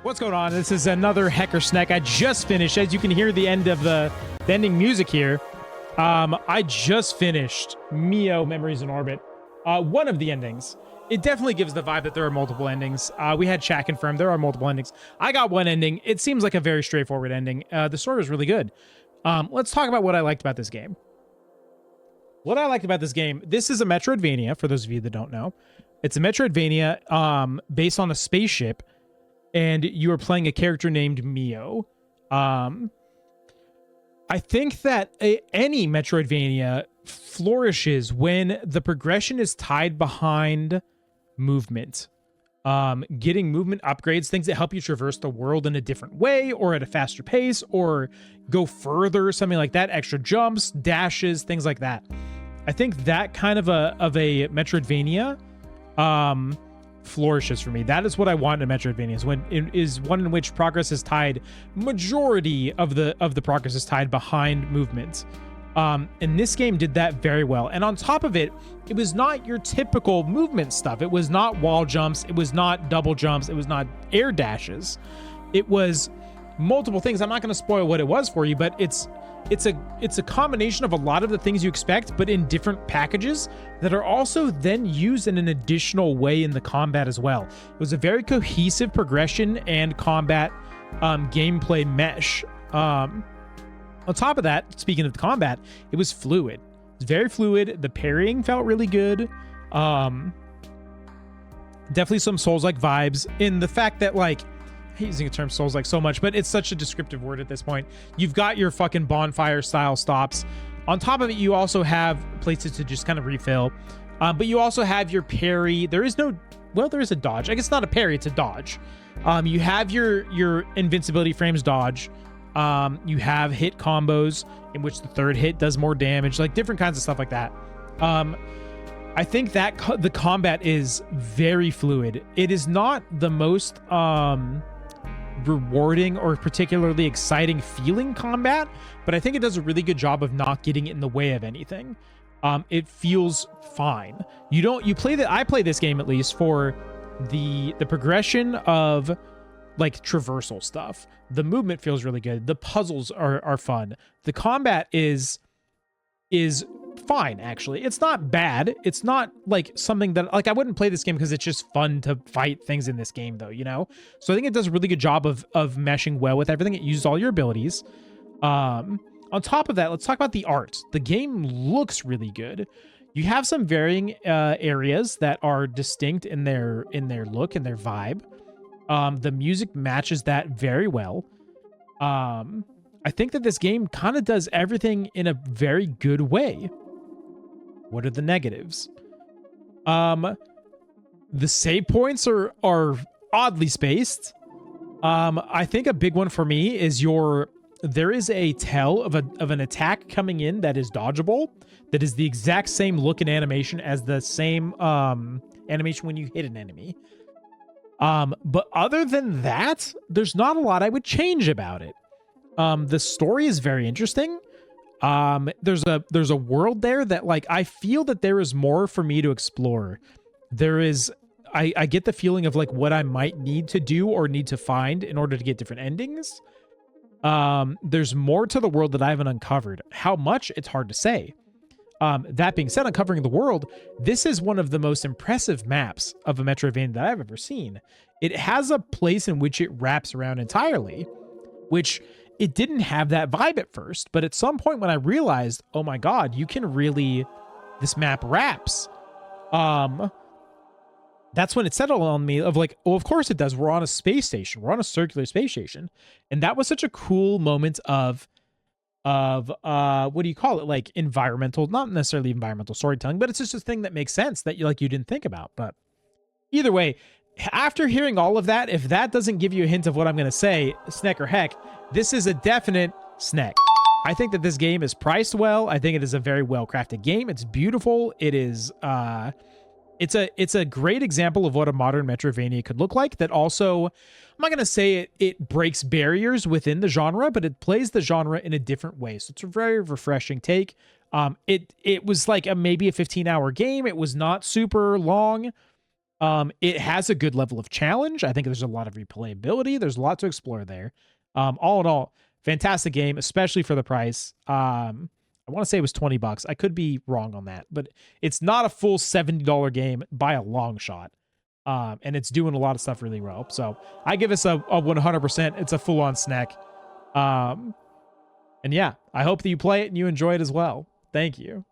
What's going on? This is another OhHeckItsSnek. I just finished, as you can hear the end of the ending music here. I just finished MIO Memories in Orbit. One of the endings. It definitely gives the vibe that there are multiple endings. We had chat confirm there are multiple endings. I got one ending. It seems like a very straightforward ending. The story was really good. Let's talk about what I liked about this game. What I liked about this game, this is a Metroidvania, for those of you that don't know. It's a Metroidvania based on a spaceship, and you are playing a character named MIO. I think that any Metroidvania flourishes when the progression is tied behind movement. Getting movement upgrades, things that help you traverse the world in a different way or at a faster pace or go further, something like that, extra jumps, dashes, things like that. I think that kind of a Metroidvania flourishes for me. That is what I want in a Metroidvania, is one in which progress is tied, majority of the progress is tied behind movement. And this game did that very well. And on top of it, it was not your typical movement stuff. It was not wall jumps. It was not double jumps. It was not air dashes. It was multiple things. I'm not going to spoil what it was for you, but it's a combination of a lot of the things you expect, but in different packages that are also then used in an additional way in the combat as well. It was a very cohesive progression and combat gameplay mesh. On top of that, speaking of the combat, it was fluid. It was very fluid. The parrying felt really good. Definitely some Souls-like vibes in the fact that, like, I hate using the term Souls-like so much, but it's such a descriptive word at this point. You've got your fucking bonfire style stops. On top of it, you also have places to just kind of refill. But you also have your parry. There is no, well, there is a dodge. I guess it's not a parry, it's a dodge. You have your invincibility frames dodge. You have hit combos in which the third hit does more damage, like different kinds of stuff like that. I think that the combat is very fluid. It is not the most rewarding or particularly exciting feeling combat, but I think it does a really good job of not getting in the way of anything. It feels fine. I play this game at least for the progression of like traversal stuff. The movement feels really good. The puzzles are fun. The combat is fine, actually. It's not bad. It's not like something that, like, I wouldn't play this game because it's just fun to fight things in this game, though, you know? So I think it does a really good job of meshing well with everything. It uses all your abilities. On top of that, let's talk about the art. The game looks really good. You have some varying areas that are distinct in their look and their vibe. The music matches that very well. I think that this game kind of does everything in a very good way. What are the negatives? The save points are oddly spaced. I think a big one for me is there is a tell of an attack coming in that is dodgeable, that is the exact same look and animation as the same animation when you hit an enemy. But other than that, there's not a lot I would change about it. The story is very interesting. There's a world there that, like, I feel that there is more for me to explore. I get the feeling of like what I might need to do or need to find in order to get different endings. There's more to the world that I haven't uncovered. How much, it's hard to say. That being said, uncovering the world, this is one of the most impressive maps of a Metroidvania that I've ever seen. It has a place in which it wraps around entirely, which it didn't have that vibe at first. But at some point when I realized, oh my God, this map wraps. That's when it settled on me of like, oh, of course it does. We're on a space station. We're on a circular space station. And that was such a cool moment of what do you call it, like environmental, not necessarily environmental storytelling, but it's just a thing that makes sense that you didn't think about. But either way, after hearing all of that, if that doesn't give you a hint of what I'm going to say, Snek or Heck, this is a definite Snek. I think that this game is priced well. I think it is a very well crafted game. It's beautiful. It is it's a great example of what a modern Metroidvania could look like, that also, I'm not going to say it breaks barriers within the genre, but it plays the genre in a different way. So it's a very refreshing take. It was like maybe a 15-hour game. It was not super long. It has a good level of challenge. I think there's a lot of replayability. There's a lot to explore there. All in all, fantastic game, especially for the price. I want to say it was $20. I could be wrong on that, but it's not a full $70 game by a long shot. And it's doing a lot of stuff really well. So I give this a 100%. It's a full-on Snek. And yeah, I hope that you play it and you enjoy it as well. Thank you.